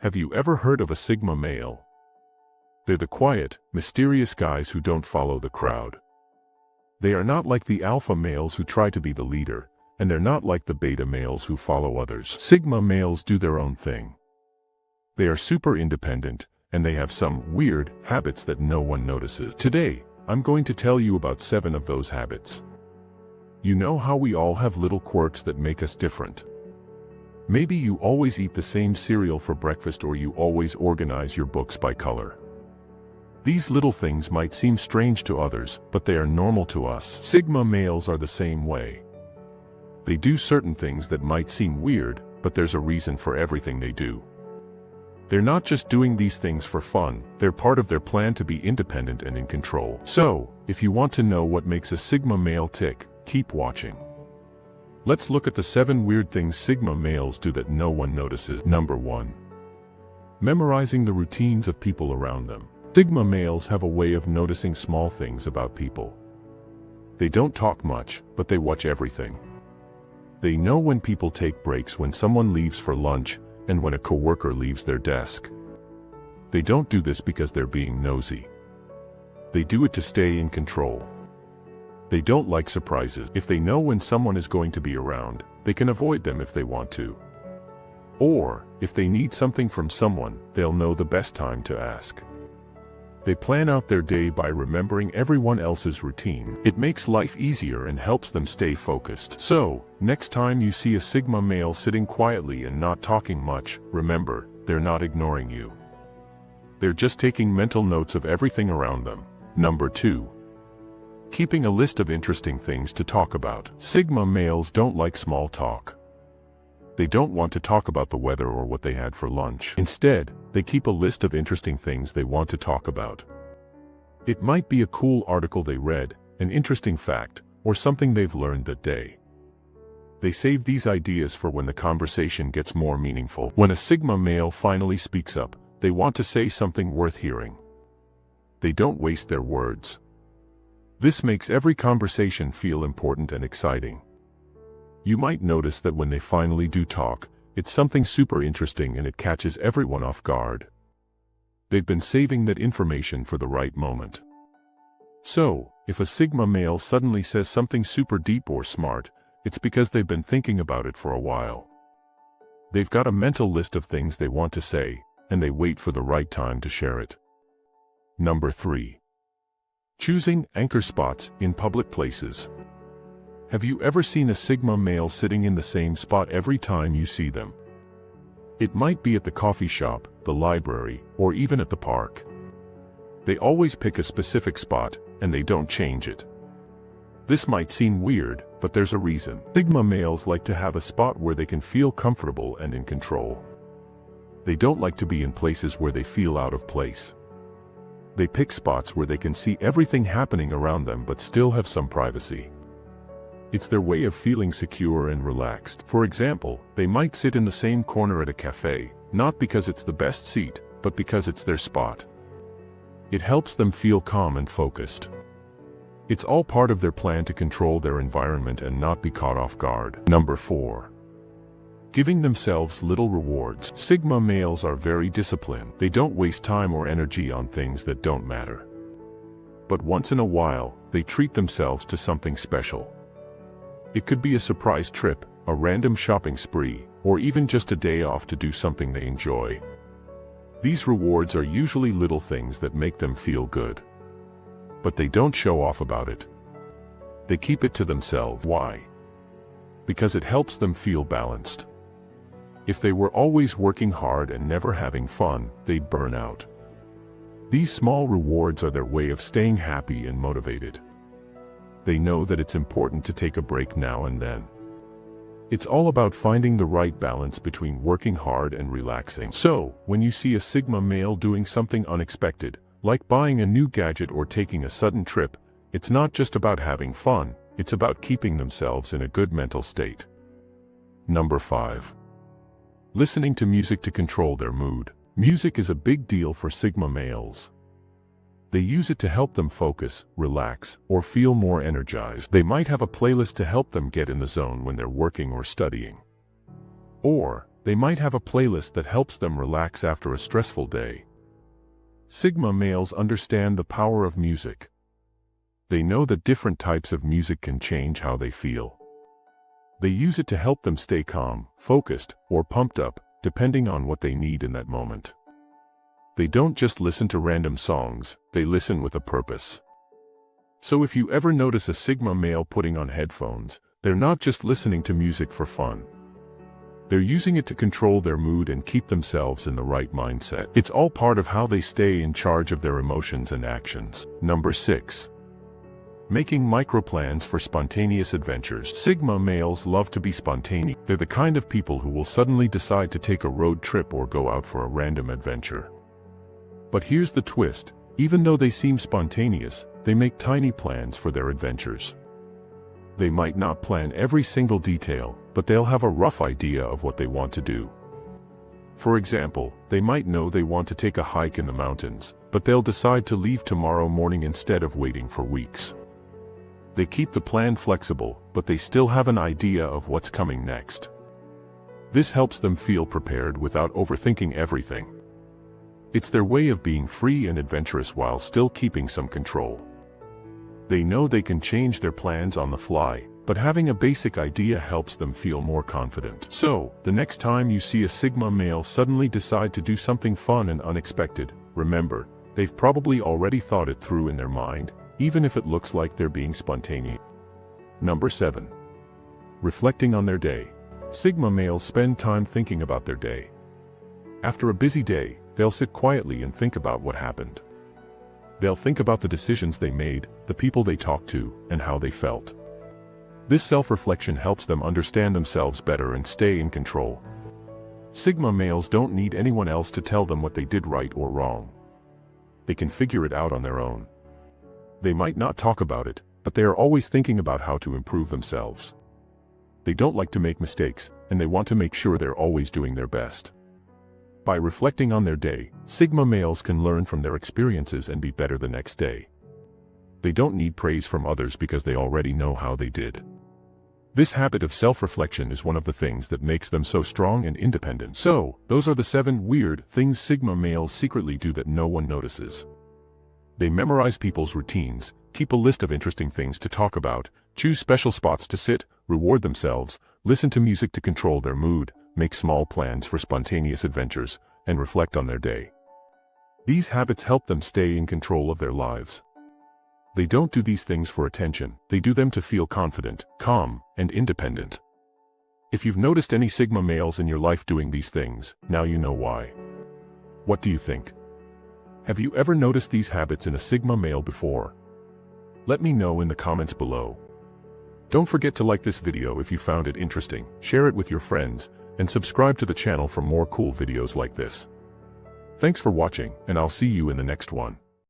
Have you ever heard of a Sigma male? They're the quiet, mysterious guys who don't follow the crowd. They are not like the alpha males who try to be the leader, and they're not like the beta males who follow others. Sigma males do their own thing. They are super independent, and they have some weird habits that no one notices. Today, I'm going to tell you about 7 of those habits. You know how we all have little quirks that make us different. Maybe you always eat the same cereal for breakfast, or you always organize your books by color. These little things might seem strange to others, but they are normal to us. Sigma males are the same way. They do certain things that might seem weird, but there's a reason for everything they do. They're not just doing these things for fun, they're part of their plan to be independent and in control. So, if you want to know what makes a Sigma male tick, keep watching. Let's look at the 7 weird things Sigma males do that no one notices. Number 1. Memorizing the routines of people around them. Sigma males have a way of noticing small things about people. They don't talk much, but they watch everything. They know when people take breaks, when someone leaves for lunch, and when a coworker leaves their desk. They don't do this because they're being nosy. They do it to stay in control. They don't like surprises. If they know when someone is going to be around, they can avoid them if they want to. Or, if they need something from someone, they'll know the best time to ask. They plan out their day by remembering everyone else's routine. It makes life easier and helps them stay focused. So, next time you see a Sigma male sitting quietly and not talking much, remember, they're not ignoring you. They're just taking mental notes of everything around them. Number 2. Keeping a list of interesting things to talk about. Sigma males don't like small talk. They don't want to talk about the weather or what they had for lunch. Instead, they keep a list of interesting things they want to talk about. It might be a cool article they read, an interesting fact, or something they've learned that day. They save these ideas for when the conversation gets more meaningful. When a Sigma male finally speaks up, they want to say something worth hearing. They don't waste their words. This makes every conversation feel important and exciting. You might notice that when they finally do talk, it's something super interesting and it catches everyone off guard. They've been saving that information for the right moment. So, if a Sigma male suddenly says something super deep or smart, it's because they've been thinking about it for a while. They've got a mental list of things they want to say, and they wait for the right time to share it. Number 3. Choosing anchor spots in public places. Have you ever seen a Sigma male sitting in the same spot every time you see them? It might be at the coffee shop, the library, or even at the park. They always pick a specific spot, and they don't change it. This might seem weird, but there's a reason. Sigma males like to have a spot where they can feel comfortable and in control. They don't like to be in places where they feel out of place. They pick spots where they can see everything happening around them but still have some privacy. It's their way of feeling secure and relaxed. For example, they might sit in the same corner at a cafe, not because it's the best seat, but because it's their spot. It helps them feel calm and focused. It's all part of their plan to control their environment and not be caught off guard. Number 4. Giving themselves little rewards. Sigma males are very disciplined. They don't waste time or energy on things that don't matter. But once in a while, they treat themselves to something special. It could be a surprise trip, a random shopping spree, or even just a day off to do something they enjoy. These rewards are usually little things that make them feel good. But they don't show off about it. They keep it to themselves. Why? Because it helps them feel balanced. If they were always working hard and never having fun, they'd burn out. These small rewards are their way of staying happy and motivated. They know that it's important to take a break now and then. It's all about finding the right balance between working hard and relaxing. So, when you see a Sigma male doing something unexpected, like buying a new gadget or taking a sudden trip, it's not just about having fun, it's about keeping themselves in a good mental state. Number 5. Listening to music to control their mood. Music is a big deal for Sigma males. They use it to help them focus, relax, or feel more energized. They might have a playlist to help them get in the zone when they're working or studying. Or, They might have a playlist that helps them relax after a stressful day. Sigma males understand the power of music. They know that different types of music can change how they feel. They use it to help them stay calm, focused, or pumped up, depending on what they need in that moment. They don't just listen to random songs, they listen with a purpose. So if you ever notice a Sigma male putting on headphones, they're not just listening to music for fun. They're using it to control their mood and keep themselves in the right mindset. It's all part of how they stay in charge of their emotions and actions. Number 6. Making microplans for spontaneous adventures. Sigma males love to be spontaneous. They're the kind of people who will suddenly decide to take a road trip or go out for a random adventure. But here's the twist: even though they seem spontaneous, they make tiny plans for their adventures. They might not plan every single detail, but they'll have a rough idea of what they want to do. For example, they might know they want to take a hike in the mountains, but they'll decide to leave tomorrow morning instead of waiting for weeks. They keep the plan flexible, but they still have an idea of what's coming next. This helps them feel prepared without overthinking everything. It's their way of being free and adventurous while still keeping some control. They know they can change their plans on the fly, but having a basic idea helps them feel more confident. So, the next time you see a Sigma male suddenly decide to do something fun and unexpected, remember, they've probably already thought it through in their mind, even if it looks like they're being spontaneous. Number 7. Reflecting on their day. Sigma males spend time thinking about their day. After a busy day, they'll sit quietly and think about what happened. They'll think about the decisions they made, the people they talked to, and how they felt. This self-reflection helps them understand themselves better and stay in control. Sigma males don't need anyone else to tell them what they did right or wrong. They can figure it out on their own. They might not talk about it, but they are always thinking about how to improve themselves. They don't like to make mistakes, and they want to make sure they're always doing their best. By reflecting on their day, Sigma males can learn from their experiences and be better the next day. They don't need praise from others because they already know how they did. This habit of self-reflection is one of the things that makes them so strong and independent. So, those are the 7 weird things Sigma males secretly do that no one notices. They memorize people's routines, keep a list of interesting things to talk about, choose special spots to sit, reward themselves, listen to music to control their mood, make small plans for spontaneous adventures, and reflect on their day. These habits help them stay in control of their lives. They don't do these things for attention, they do them to feel confident, calm, and independent. If you've noticed any Sigma males in your life doing these things, now you know why. What do you think? Have you ever noticed these habits in a Sigma male before? Let me know in the comments below. Don't forget to like this video if you found it interesting, share it with your friends, and subscribe to the channel for more cool videos like this. Thanks for watching, and I'll see you in the next one.